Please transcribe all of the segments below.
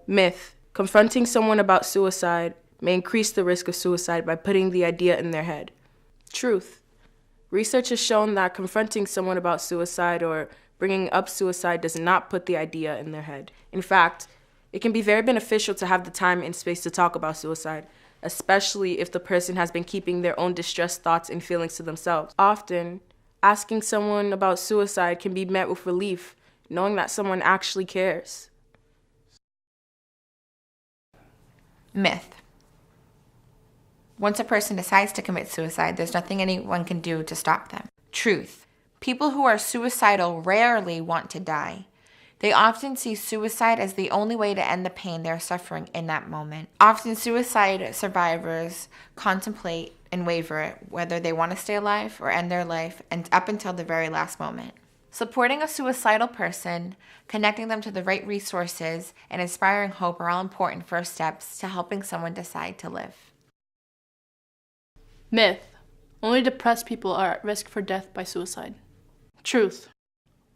Myth: confronting someone about suicide may increase the risk of suicide by putting the idea in their head. Truth: research has shown that confronting someone about suicide or bringing up suicide does not put the idea in their head. In fact, it can be very beneficial to have the time and space to talk about suicide, especially if the person has been keeping their own distressed thoughts and feelings to themselves. Often, asking someone about suicide can be met with relief, knowing that someone actually cares. Myth: once a person decides to commit suicide, there's nothing anyone can do to stop them. Truth: people who are suicidal rarely want to die. They often see suicide as the only way to end the pain they're suffering in that moment. Often suicide survivors contemplate and waver whether they want to stay alive or end their life, and up until the very last moment. Supporting a suicidal person, connecting them to the right resources, and inspiring hope are all important first steps to helping someone decide to live. Myth: only depressed people are at risk for death by suicide. Truth: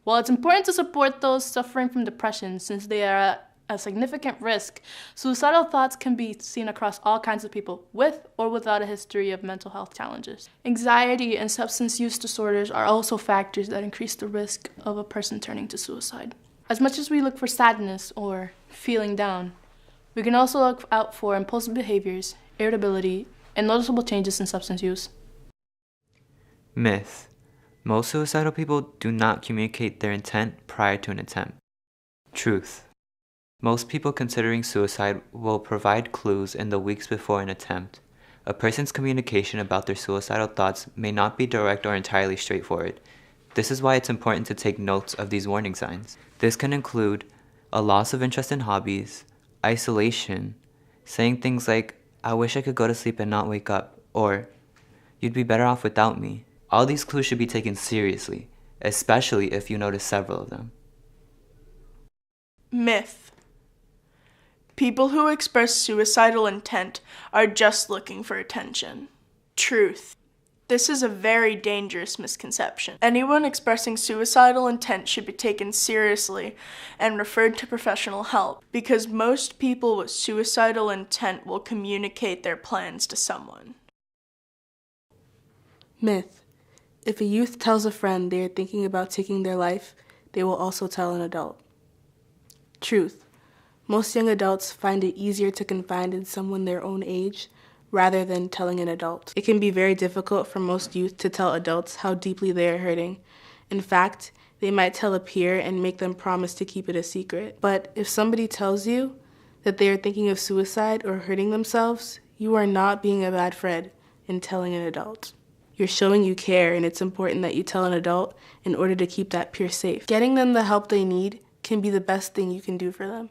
while it's important to support those suffering from depression since they are at a significant risk, suicidal thoughts can be seen across all kinds of people with or without a history of mental health challenges. Anxiety and substance use disorders are also factors that increase the risk of a person turning to suicide. As much as we look for sadness or feeling down, we can also look out for impulsive behaviors, irritability, and noticeable changes in substance use. Myth: most suicidal people do not communicate their intent prior to an attempt. Truth: most people considering suicide will provide clues in the weeks before an attempt. A person's communication about their suicidal thoughts may not be direct or entirely straightforward. This is why it's important to take notes of these warning signs. This can include a loss of interest in hobbies, isolation, saying things like, "I wish I could go to sleep and not wake up," or "You'd be better off without me." All these clues should be taken seriously, especially if you notice several of them. Myth: people who express suicidal intent are just looking for attention. Truth: this is a very dangerous misconception. Anyone expressing suicidal intent should be taken seriously and referred to professional help, because most people with suicidal intent will communicate their plans to someone. Myth: if a youth tells a friend they are thinking about taking their life, they will also tell an adult. Truth: most young adults find it easier to confide in someone their own age rather than telling an adult. It can be very difficult for most youth to tell adults how deeply they are hurting. In fact, they might tell a peer and make them promise to keep it a secret. But if somebody tells you that they are thinking of suicide or hurting themselves, you are not being a bad friend in telling an adult. You're showing you care, and it's important that you tell an adult in order to keep that peer safe. Getting them the help they need can be the best thing you can do for them.